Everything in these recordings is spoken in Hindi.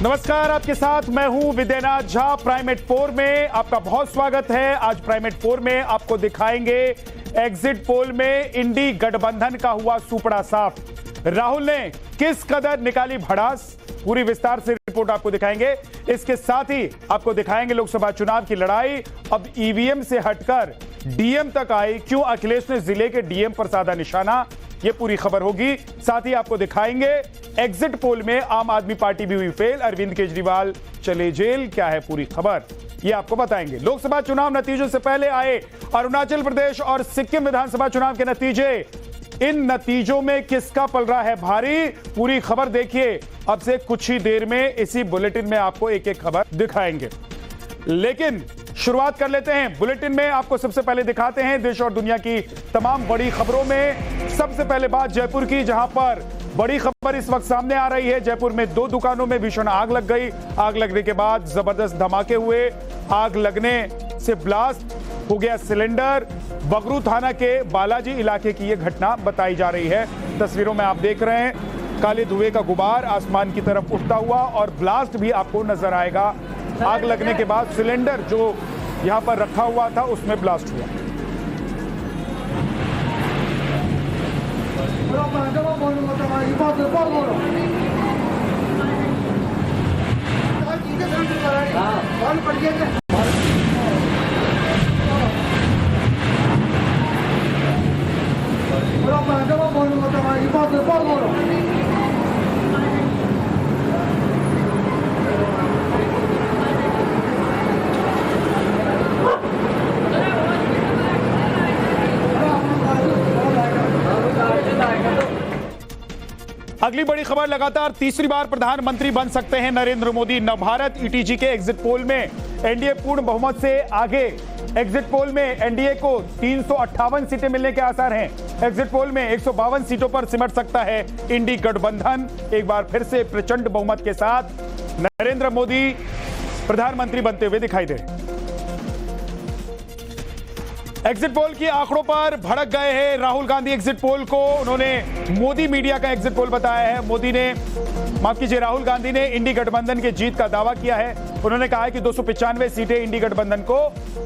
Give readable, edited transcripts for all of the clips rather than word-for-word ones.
नमस्कार, आपके साथ मैं हूं विद्यानाथ झा। प्राइमेट 4 में आपका बहुत स्वागत है। आज प्राइमेट 4 में आपको दिखाएंगे एग्जिट पोल में इंडी गठबंधन का हुआ सुपड़ा साफ। राहुल ने किस कदर निकाली भड़ास, पूरी विस्तार से रिपोर्ट आपको दिखाएंगे। इसके साथ ही आपको दिखाएंगे लोकसभा चुनाव की लड़ाई अब ईवीएम से हटकर डीएम तक आई, क्यों अखिलेश ने जिले के डीएम पर साधा निशाना, ये पूरी खबर होगी। साथ ही आपको दिखाएंगे एग्जिट पोल में आम आदमी पार्टी भी हुई फेल, अरविंद केजरीवाल चले जेल, क्या है पूरी खबर, ये आपको बताएंगे। लोकसभा चुनाव नतीजों से पहले आए अरुणाचल प्रदेश और सिक्किम विधानसभा चुनाव के नतीजे, इन नतीजों में किसका पल रहा है भारी, पूरी खबर देखिए। अब से कुछ ही देर में इसी बुलेटिन में आपको एक एक खबर दिखाएंगे, लेकिन शुरुआत कर लेते हैं। बुलेटिन में आपको सबसे पहले दिखाते हैं देश और दुनिया की तमाम बड़ी खबरों में सबसे पहले बात जयपुर की, जहां पर बड़ी खबर इस वक्त सामने आ रही है। जयपुर में 2 दुकानों में भीषण आग लग गई। आग लगने के बाद जबरदस्त धमाके हुए। आग लगने से ब्लास्ट हो गया सिलेंडर। बगरू थाना के बालाजी इलाके की यह घटना बताई जा रही है। तस्वीरों में आप देख रहे हैं काले धुएं का गुबार आसमान की तरफ उठता हुआ और ब्लास्ट भी आपको नजर आएगा। आग लगने के बाद सिलेंडर जो यहां पर रखा हुआ था उसमें ब्लास्ट हुआ। अगली बड़ी खबर, लगातार तीसरी बार प्रधानमंत्री बन सकते हैं नरेंद्र मोदी। नवभारत ईटीजी के एग्जिट पोल में एनडीए पूर्ण बहुमत से आगे। एग्जिट पोल में एनडीए को 358 सीटें मिलने के आसार हैं। एग्जिट पोल में 152 सीटों पर सिमट सकता है इंडी गठबंधन। एक बार फिर से प्रचंड बहुमत के साथ नरेंद्र मोदी प्रधानमंत्री बनते हुए दिखाई दे। एग्जिट पोल की आंकड़ों पर भड़क गए हैं राहुल गांधी। एग्जिट पोल को उन्होंने मोदी मीडिया का एग्जिट पोल बताया है। राहुल गांधी ने इंडी गठबंधन के जीत का दावा किया है। उन्होंने कहा है कि 295 सीटें इंडी गठबंधन को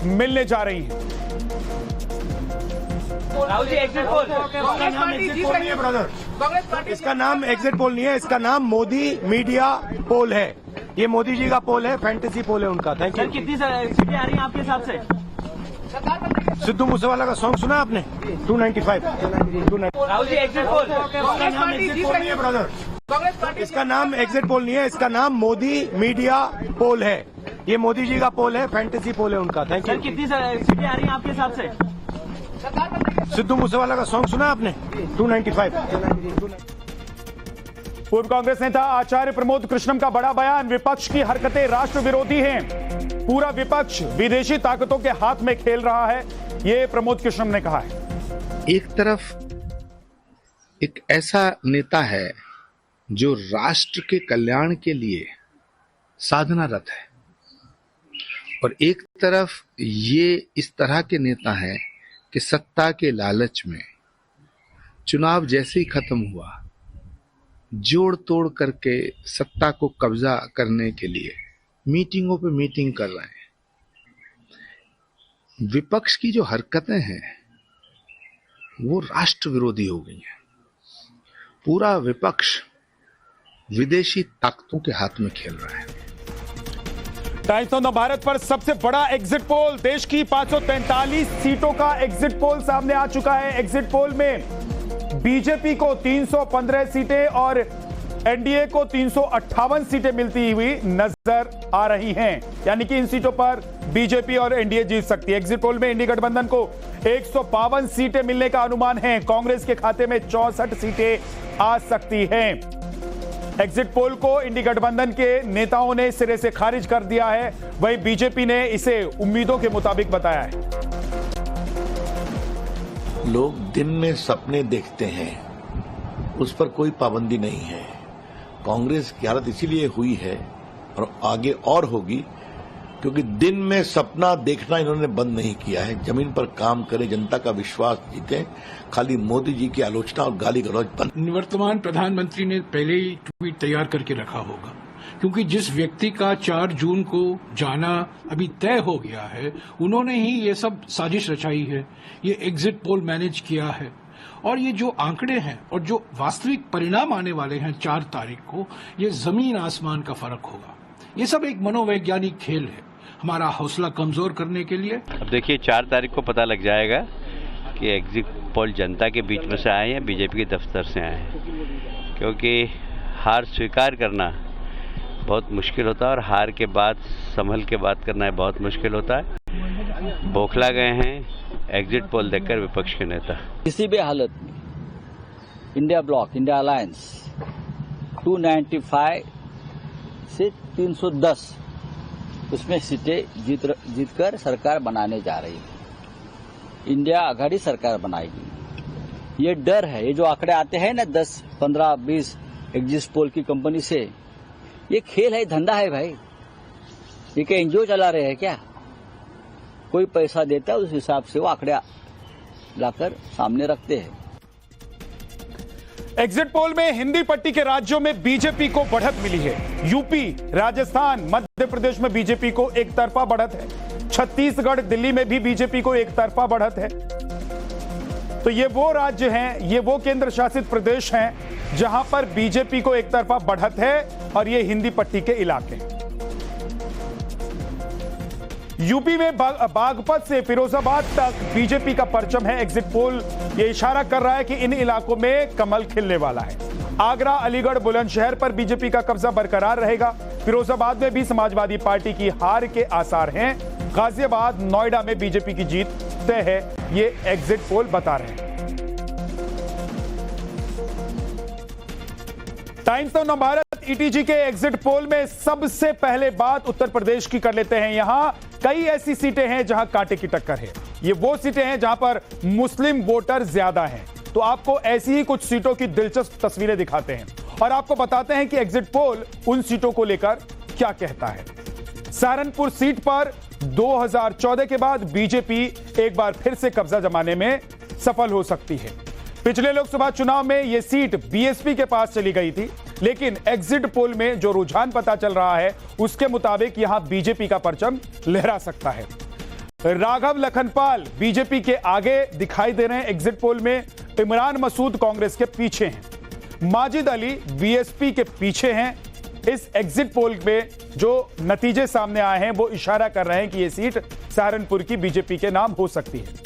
मिलने जा रही हैं। राहुल जी, एग्जिट पोल नहीं है ब्रदर, इसका नाम एग्जिट पोल नहीं है, इसका नाम मोदी मीडिया पोल है। ये मोदी जी का पोल है, फैंटेसी पोल है उनका। Thank you. कितनी सीटें आ रही हैं आपके हिसाब से? सिद्धू मूसेवाला का सॉन्ग सुना आपने? 295। राहुल जी, एग्जिट पोल नहीं है ब्रदर, इसका नाम एग्जिट पोल नहीं है, इसका नाम मोदी मीडिया पोल है। ये मोदी जी का पोल है, फैंटेसी पोल है उनका। Thank you. कितनी सीटें आ रही हैं आपके हिसाब से? सिद्धू मूसेवाला का सॉन्ग सुना आपने? 295। पूर्व कांग्रेस नेता आचार्य प्रमोद कृष्णम का बड़ा बयान, विपक्ष की हरकतें राष्ट्र विरोधी हैं। पूरा विपक्ष विदेशी ताकतों के हाथ में खेल रहा है, ये प्रमोद कृष्णम ने कहा है। एक तरफ एक ऐसा नेता है जो राष्ट्र के कल्याण के लिए साधनारत है, और एक तरफ ये इस तरह के नेता है कि सत्ता के लालच में चुनाव जैसे ही खत्म हुआ, जोड़ तोड़ करके सत्ता को कब्जा करने के लिए मीटिंगों पे मीटिंग कर रहे हैं। विपक्ष की जो हरकतें हैं वो राष्ट्र विरोधी हो गई हैं। पूरा विपक्ष विदेशी ताकतों के हाथ में खेल रहा है। टाइम्स ऑफ नवभारत पर सबसे बड़ा एग्जिट पोल, देश की 543 सीटों का एग्जिट पोल सामने आ चुका है। एग्जिट पोल में बीजेपी को 315 सीटें और एनडीए को 358 सीटें मिलती हुई नजर आ रही हैं, यानी कि इन सीटों पर बीजेपी और एनडीए जीत सकती है। एग्जिट पोल में इंडी गठबंधन को 152 सीटें मिलने का अनुमान है। कांग्रेस के खाते में 64 सीटें आ सकती हैं। एग्जिट पोल को इंडी गठबंधन के नेताओं ने सिरे से खारिज कर दिया है, वहीं बीजेपी ने इसे उम्मीदों के मुताबिक बताया है। लोग दिन में सपने देखते हैं, उस पर कोई पाबंदी नहीं है। कांग्रेस की हालत इसीलिए हुई है और आगे और होगी क्योंकि दिन में सपना देखना इन्होंने बंद नहीं किया है। जमीन पर काम करें, जनता का विश्वास जीतें, खाली मोदी जी की आलोचना और गाली गलौज बंद। निवर्तमान प्रधानमंत्री ने पहले ही ट्वीट तैयार करके रखा होगा क्योंकि जिस व्यक्ति का 4 जून को जाना अभी तय हो गया है, उन्होंने ही ये सब साजिश रचाई है, ये एग्जिट पोल मैनेज किया है। और ये जो आंकड़े हैं और जो वास्तविक परिणाम आने वाले हैं 4 तारीख को, ये जमीन आसमान का फर्क होगा। ये सब एक मनोवैज्ञानिक खेल है हमारा हौसला कमजोर करने के लिए। अब देखिए 4 तारीख को पता लग जाएगा कि एग्जिट पोल जनता के बीच में से आए हैं, बीजेपी के दफ्तर से आए हैं, क्योंकि हार स्वीकार करना बहुत मुश्किल होता है और हार के बाद संभल के बात करना बहुत मुश्किल होता है। बौखला गए हैं एग्जिट पोल देखकर विपक्ष के नेता। किसी भी हालत इंडिया ब्लॉक, इंडिया अलायंस 295 से 310 उसमें सीटें जीतकर सरकार बनाने जा रही है। इंडिया आघाड़ी सरकार बनाएगी। ये डर है, ये जो आंकड़े आते हैं ना 10, 15, 20 एग्जिट पोल की कंपनी से, ये खेल है, धंधा है भाई। ये क्या एनजीओ चला रहे हैं क्या? कोई पैसा देता है, उस हिसाब से वो आंकड़े लाकर सामने रखते हैं। एग्जिट पोल में हिंदी पट्टी के राज्यों में बीजेपी को बढ़त मिली है। यूपी, राजस्थान, मध्य प्रदेश में बीजेपी को एक तरफा बढ़त है। छत्तीसगढ़, दिल्ली में भी बीजेपी को एक तरफा बढ़त है। तो ये वो राज्य हैं, ये वो केंद्र शासित प्रदेश हैं जहां पर बीजेपी को एक तरफा बढ़त है और ये हिंदी पट्टी के इलाके। यूपी में बागपत से फिरोजाबाद तक बीजेपी का परचम है। एग्जिट पोल ये इशारा कर रहा है कि इन इलाकों में कमल खिलने वाला है। आगरा, अलीगढ़, बुलंदशहर पर बीजेपी का कब्जा बरकरार रहेगा। फिरोजाबाद में भी समाजवादी पार्टी की हार के आसार हैं। गाजियाबाद, नोएडा में बीजेपी की जीत तय है, ये एग्जिट पोल बता रहे हैं। टाइम्स ऑफ नवभारत ईटीजी के एग्जिट पोल में सबसे पहले बात उत्तर प्रदेश की कर लेते हैं। यहां कई ऐसी सीटें हैं जहां कांटे की टक्कर है। ये वो सीटें हैं जहां पर मुस्लिम वोटर ज्यादा हैं। तो आपको ऐसी ही कुछ सीटों की दिलचस्प तस्वीरें दिखाते हैं और आपको बताते हैं कि एग्जिट पोल उन सीटों को लेकर क्या कहता है। सहारनपुर सीट पर 2014 के बाद बीजेपी एक बार फिर से कब्जा जमाने में सफल हो सकती है। पिछले लोकसभा चुनाव में यह सीट बीएसपी के पास चली गई थी, लेकिन एग्जिट पोल में जो रुझान पता चल रहा है उसके मुताबिक यहां बीजेपी का परचम लहरा सकता है। राघव लखनपाल बीजेपी के आगे दिखाई दे रहे हैं एग्जिट पोल में। इमरान मसूद कांग्रेस के पीछे हैं। माजिद अली बीएसपी के पीछे हैं। इस एग्जिट पोल में जो नतीजे सामने आए हैं वो इशारा कर रहे हैं कि यह सीट सहारनपुर की बीजेपी के नाम हो सकती है।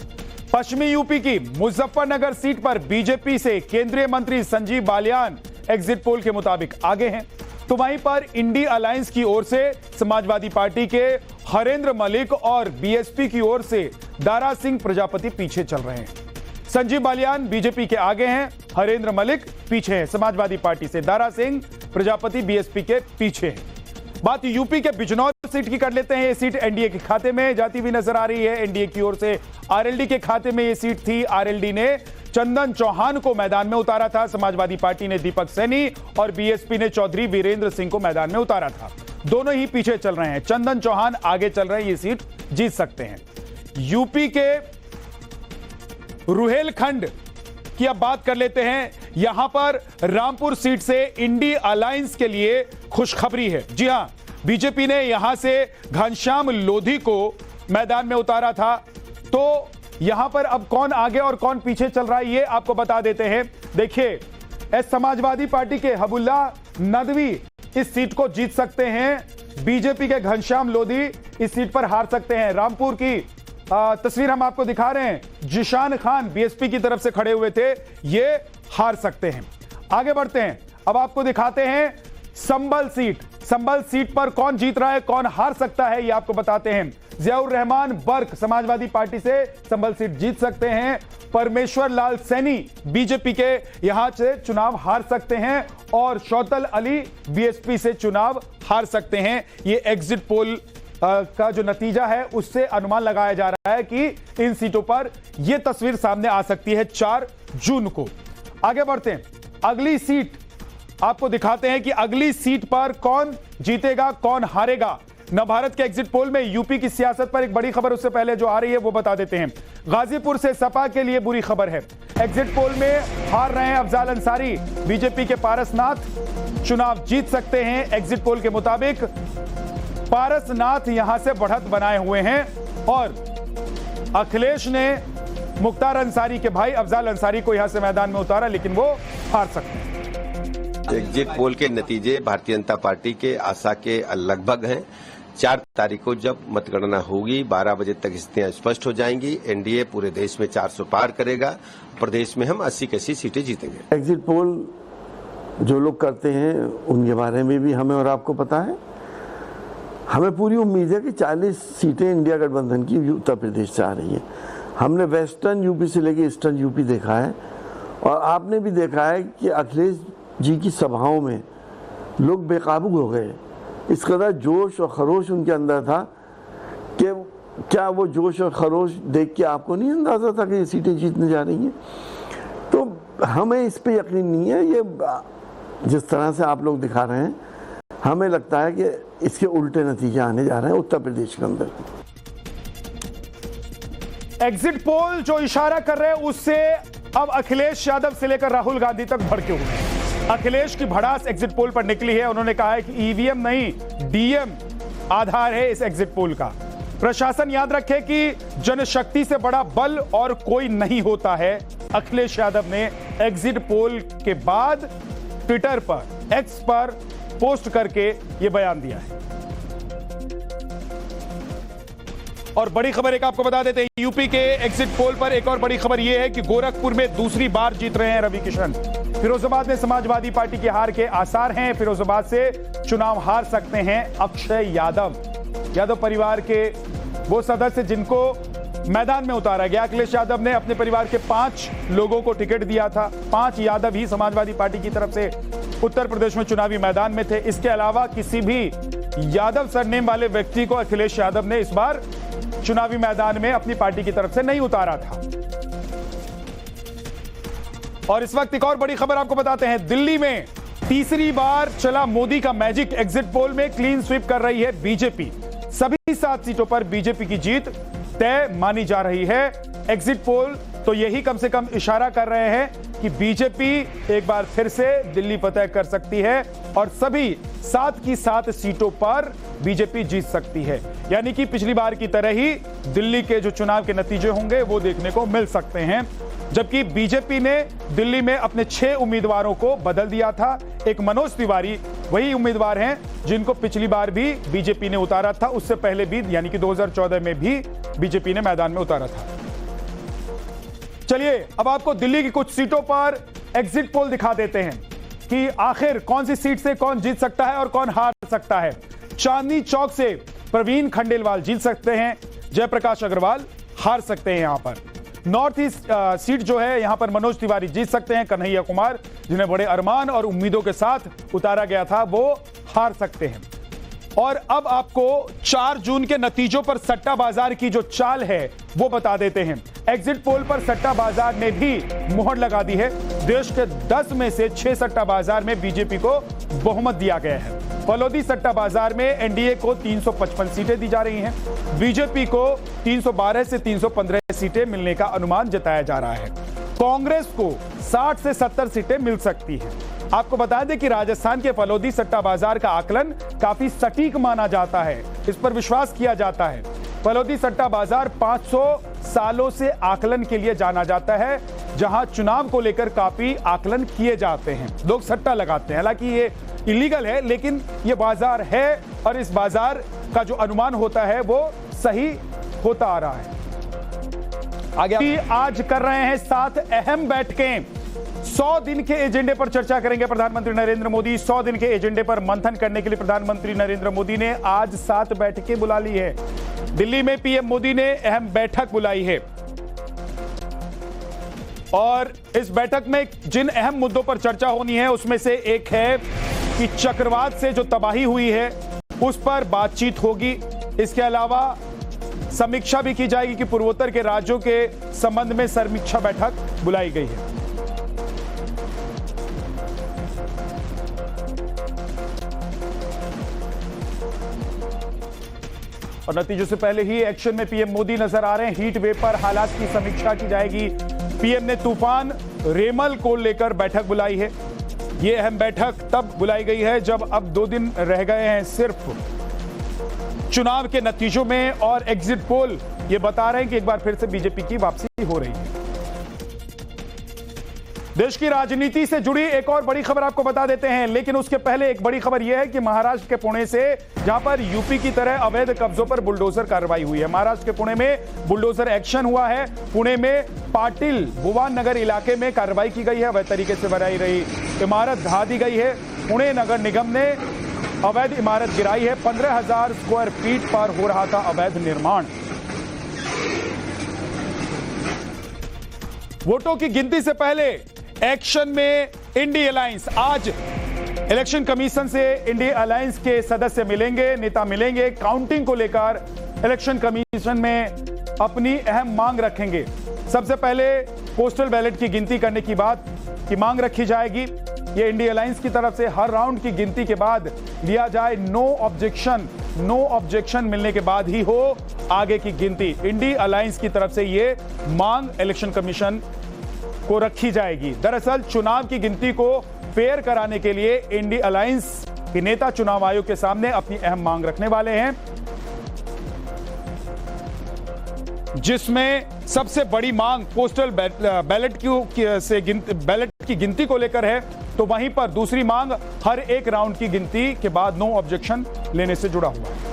पश्चिमी यूपी की मुजफ्फरनगर सीट पर बीजेपी से केंद्रीय मंत्री संजीव बालियान एग्जिट पोल के मुताबिक आगे हैं। तो वहीं पर इंडी अलायंस की ओर से समाजवादी पार्टी के हरेंद्र मलिक और बीएसपी की ओर से दारा सिंह प्रजापति पीछे चल रहे हैं। संजीव बालियान बीजेपी के आगे हैं, हरेंद्र मलिक पीछे हैं समाजवादी पार्टी से, दारा सिंह प्रजापति बीएसपी के पीछे हैं। बात यूपी के बिजनौर सीट की कर लेते हैं। ये सीट एनडीए के खाते में जाती हुई नजर आ रही है। एनडीए की ओर से आरएलडी के खाते में ये सीट थी। आरएलडी ने चंदन चौहान को मैदान में उतारा था। समाजवादी पार्टी ने दीपक सैनी और बीएसपी ने चौधरी वीरेंद्र सिंह को मैदान में उतारा था। दोनों ही पीछे चल रहे हैं। चंदन चौहान आगे चल रहे हैं, ये सीट जीत सकते हैं। यूपी के रुहेलखंड की अब बात कर लेते हैं। यहां पर रामपुर सीट से इंडी अलायंस के लिए खुशखबरी है। जी हां, बीजेपी ने यहां से घनश्याम लोधी को मैदान में उतारा था। तो यहां पर अब कौन आगे और कौन पीछे चल रहा है ये आपको बता देते हैं। देखिए, समाजवादी पार्टी के हबुल्ला नदवी इस सीट को जीत सकते हैं। बीजेपी के घनश्याम लोधी इस सीट पर हार सकते हैं। रामपुर की तस्वीर हम आपको दिखा रहे हैं। जिशान खान बीएसपी की तरफ से खड़े हुए थे, ये हार सकते हैं। आगे बढ़ते हैं, अब आपको दिखाते हैं संभल सीट। संभल सीट पर कौन जीत रहा है, कौन हार सकता है, ये आपको बताते हैं। जियाउर रहमान बर्क समाजवादी पार्टी से संभल सीट जीत सकते हैं। परमेश्वर लाल सैनी बीजेपी के यहां से चुनाव हार सकते हैं और शौतल अली बीएसपी से चुनाव हार सकते हैं। ये एग्जिट पोल का जो नतीजा है उससे अनुमान लगाया जा रहा है कि इन सीटों पर यह तस्वीर सामने आ सकती है 4 जून को। आगे बढ़ते हैं, अगली सीट आपको दिखाते हैं कि अगली सीट पर कौन जीतेगा, कौन हारेगा। न भारत के एग्जिट पोल में यूपी की सियासत पर एक बड़ी खबर उससे पहले जो आ रही है वो बता देते हैं। गाजीपुर से सपा के लिए बुरी खबर है। एग्जिट पोल में हार रहे हैं अफजाल अंसारी। बीजेपी के पारसनाथ चुनाव जीत सकते हैं। एग्जिट पोल के मुताबिक पारसनाथ यहां से बढ़त बनाए हुए हैं और अखिलेश ने मुख्तार अंसारी के भाई अफजाल अंसारी को यहां से मैदान में उतारा, लेकिन वो हार सकते हैं। एग्जिट पोल के नतीजे भारतीय जनता पार्टी के आशा के लगभग हैं। 4 तारीख को जब मतगणना होगी 12 बजे तक स्थितियां स्पष्ट हो जाएंगी। एनडीए पूरे देश में 400 पार करेगा। प्रदेश में हम 80 की 80 सीटें जीतेंगे। एग्जिट पोल जो लोग करते हैं उनके बारे में भी हमें और आपको पता है। हमें पूरी उम्मीद है कि 40 सीटें इंडिया गठबंधन की उत्तर प्रदेश से आ रही हैं। हमने वेस्टर्न यूपी से लेकर ईस्टर्न यूपी देखा है और आपने भी देखा है कि अखिलेश जी की सभाओं में लोग बेकाबू हो गए। इस कदर जोश और खरोश उनके अंदर था कि क्या वो जोश और खरोश देख के आपको नहीं अंदाजा था कि ये सीटें जीतने जा रही हैं? तो हमें इस पे यकीन नहीं है। ये जिस तरह से आप लोग दिखा रहे हैं, हमें लगता है कि इसके उल्टे नतीजे आने जा रहे हैं उत्तर प्रदेश के अंदर। एग्जिट पोल जो इशारा कर रहे हैं उससे अब अखिलेश यादव से लेकर राहुल गांधी तक भड़के हुए हैं। अखिलेश की भड़ास एग्जिट पोल पर निकली है। उन्होंने कहा है कि ईवीएम नहीं डीएम आधार है इस एग्जिट पोल का। प्रशासन याद रखे कि जनशक्ति से बड़ा बल और कोई नहीं होता है। अखिलेश यादव ने एग्जिट पोल के बाद ट्विटर पर एक्स पर पोस्ट करके यह बयान दिया है। और बड़ी खबर एक आपको बता देते हैं, यूपी के एग्जिट पोल पर एक और बड़ी खबर यह है कि गोरखपुर में दूसरी बार जीत रहे हैं रवि किशन। फिरोजाबाद में समाजवादी पार्टी की हार के आसार हैं। फिरोजाबाद से चुनाव हार सकते हैं अक्षय यादव। यादव परिवार के वो सदस्य जिनको मैदान में उतारा गया। अखिलेश यादव ने अपने परिवार के 5 लोगों को टिकट दिया था। 5 यादव ही समाजवादी पार्टी की तरफ से उत्तर प्रदेश में चुनावी मैदान में थे। इसके अलावा किसी भी यादव सरनेम वाले व्यक्ति को अखिलेश यादव ने इस बार चुनावी मैदान में अपनी पार्टी की तरफ से नहीं उतारा था। और इस वक्त एक और बड़ी खबर आपको बताते हैं, दिल्ली में तीसरी बार चला मोदी का मैजिक। एग्जिट पोल में क्लीन स्वीप कर रही है बीजेपी। सभी 7 सीटों पर बीजेपी की जीत तय मानी जा रही है। एग्जिट पोल तो यही कम से कम इशारा कर रहे हैं कि बीजेपी एक बार फिर से दिल्ली फतह कर सकती है और सभी 7 की 7 सीटों पर बीजेपी जीत सकती है। यानी कि पिछली बार की तरह ही दिल्ली के जो चुनाव के नतीजे होंगे वो देखने को मिल सकते हैं। जबकि बीजेपी ने दिल्ली में अपने 6 उम्मीदवारों को बदल दिया था। एक मनोज तिवारी वही उम्मीदवार हैं जिनको पिछली बार भी बीजेपी ने उतारा था। उससे पहले भी यानी कि 2014 में भी बीजेपी ने मैदान में उतारा था। चलिए अब आपको दिल्ली की कुछ सीटों पर एग्जिट पोल दिखा देते हैं कि आखिर कौन सी सीट से कौन जीत सकता है और कौन हार सकता है। चांदनी चौक से प्रवीण खंडेलवाल जीत सकते हैं। जयप्रकाश अग्रवाल हार सकते हैं। यहां पर नॉर्थ ईस्ट सीट जो है यहां पर मनोज तिवारी जीत सकते हैं। कन्हैया कुमार जिन्हें बड़े अरमान और उम्मीदों के साथ उतारा गया था वो हार सकते हैं। और अब आपको 4 जून के नतीजों पर सट्टा बाजार की जो चाल है वो बता देते हैं। एग्जिट पोल पर सट्टा बाजार ने भी मुहर लगा दी है। देश के 10 में से 6 सट्टा बाजार में बीजेपी को बहुमत दिया गया है। फलोदी सट्टा बाजार में एनडीए को 355 सीटें दी जा रही हैं। बीजेपी को 312 से 315 सीटें मिलने का अनुमान जताया जा रहा है। कांग्रेस को 60 से 70 सीटें मिल सकती हैं। आपको बता दें कि राजस्थान के फलोदी सट्टा बाजार का आकलन काफी सटीक माना जाता है। इस पर विश्वास किया जाता है। फलोदी सट्टा बाजार 500 सालों से आकलन के लिए जाना जाता है, जहां चुनाव को लेकर काफी आकलन किए जाते हैं। लोग सट्टा लगाते हैं। हालांकि ये इलीगल है, लेकिन ये बाजार है और इस बाजार का जो अनुमान होता है वो सही होता आ रहा है। आगे आज कर रहे हैं 7 अहम बैठकें। 100 दिन के एजेंडे पर चर्चा करेंगे प्रधानमंत्री नरेंद्र मोदी। 100 दिन के एजेंडे पर मंथन करने के लिए प्रधानमंत्री नरेंद्र मोदी ने आज 7 बैठकें बुला ली है। दिल्ली में पीएम मोदी ने अहम बैठक बुलाई है और इस बैठक में जिन अहम मुद्दों पर चर्चा होनी है उसमें से एक है कि चक्रवात से जो तबाही हुई है उस पर बातचीत होगी। इसके अलावा समीक्षा भी की जाएगी कि पूर्वोत्तर के राज्यों के संबंध में समीक्षा बैठक बुलाई गई है। और नतीजों से पहले ही एक्शन में पीएम मोदी नजर आ रहे हैं। हीट वेव पर हालात की समीक्षा की जाएगी। पीएम ने तूफान रेमल को लेकर बैठक बुलाई है। यह अहम बैठक तब बुलाई गई है जब अब 2 दिन रह गए हैं सिर्फ चुनाव के नतीजों में, और एग्जिट पोल ये बता रहे हैं कि एक बार फिर से बीजेपी की वापसी हो रही है। देश की राजनीति से जुड़ी एक और बड़ी खबर आपको बता देते हैं, लेकिन उसके पहले एक बड़ी खबर यह है कि महाराष्ट्र के पुणे से, जहां पर यूपी की तरह अवैध कब्जों पर बुलडोजर कार्रवाई हुई है, महाराष्ट्र के पुणे में बुलडोजर एक्शन हुआ है। पुणे में पाटिल भुवन नगर इलाके में कार्रवाई की गई है। अवैध तरीके से बनाई रही इमारत ढा दी गई है। पुणे नगर निगम ने अवैध इमारत गिराई है। 15,000 स्क्वायर फीट पर हो रहा था अवैध निर्माण। वोटों की गिनती से पहले एक्शन में इंडी अलायंस। आज इलेक्शन कमीशन से इंडी अलायंस के सदस्य मिलेंगे, नेता मिलेंगे। काउंटिंग को लेकर इलेक्शन कमीशन में अपनी अहम मांग रखेंगे। सबसे पहले पोस्टल बैलेट की गिनती करने की बात की मांग रखी जाएगी। ये इंडी अलायंस की तरफ से हर राउंड की गिनती के बाद लिया जाए। नो ऑब्जेक्शन मिलने के बाद ही हो आगे की गिनती। इंडी अलायंस की तरफ से ये मांग इलेक्शन कमीशन को रखी जाएगी। दरअसल चुनाव की गिनती को फेयर कराने के लिए इंडी अलायंस के नेता चुनाव आयोग के सामने अपनी अहम मांग रखने वाले हैं, जिसमें सबसे बड़ी मांग पोस्टल बैलेट की गिनती को लेकर है। तो वहीं पर दूसरी मांग हर एक राउंड की गिनती के बाद नो ऑब्जेक्शन लेने से जुड़ा हुआ है।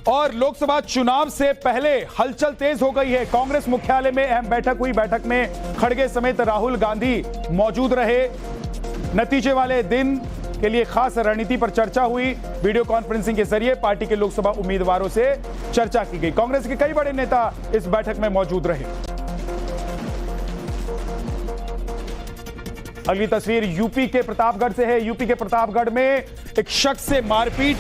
और लोकसभा चुनाव से पहले हलचल तेज हो गई है। कांग्रेस मुख्यालय में अहम बैठक हुई। बैठक में खड़गे समेत राहुल गांधी मौजूद रहे। नतीजे वाले दिन के लिए खास रणनीति पर चर्चा हुई। वीडियो कॉन्फ्रेंसिंग के जरिए पार्टी के लोकसभा उम्मीदवारों से चर्चा की गई। कांग्रेस के कई बड़े नेता इस बैठक में मौजूद रहे। अगली तस्वीर यूपी के प्रतापगढ़ से है। यूपी के प्रतापगढ़ में एक शख्स से मारपीट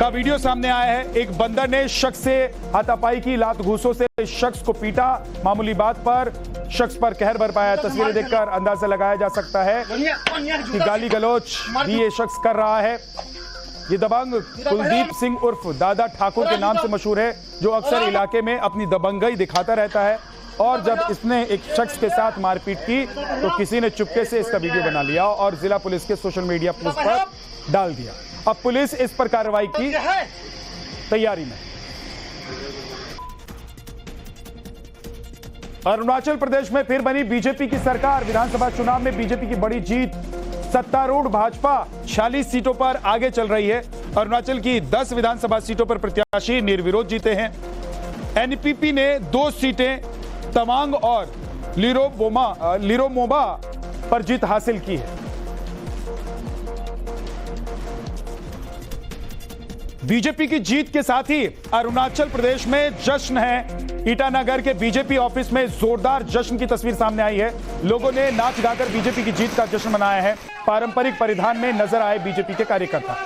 का वीडियो सामने आया है। एक बंदर ने शख्स से हाथापाई की, लात घूंसों से शख्स को पीटा। मामूली बात पर शख्स पर कहर बरपाया। तस्वीरें देखकर अंदाजा लगाया जा सकता है कि गाली गलौज भी ये शख्स कर रहा है। ये दबंग कुलदीप सिंह उर्फ दादा ठाकुर के नाम से मशहूर है, जो अक्सर इलाके में अपनी दबंगई दिखाता रहता है। और जब इसने एक शख्स के साथ मारपीट की तो किसी ने चुपके से इसका वीडियो बना लिया और जिला पुलिस के सोशल मीडिया पोस्ट पर डाल दिया। अब पुलिस इस पर कार्रवाई की तैयारी में। अरुणाचल प्रदेश में फिर बनी बीजेपी की सरकार। विधानसभा चुनाव में बीजेपी की बड़ी जीत। सत्तारूढ़ भाजपा 46 सीटों पर आगे चल रही है। अरुणाचल की 10 विधानसभा सीटों पर प्रत्याशी निर्विरोध जीते हैं। एनपीपी ने 2 सीटें तवांग और लिरोमोबा पर जीत हासिल की है। बीजेपी की जीत के साथ ही अरुणाचल प्रदेश में जश्न है। ईटानगर के बीजेपी ऑफिस में जोरदार जश्न की तस्वीर सामने आई है। लोगों ने नाच गाकर बीजेपी की जीत का जश्न मनाया है। पारंपरिक परिधान में नजर आए बीजेपी के कार्यकर्ता।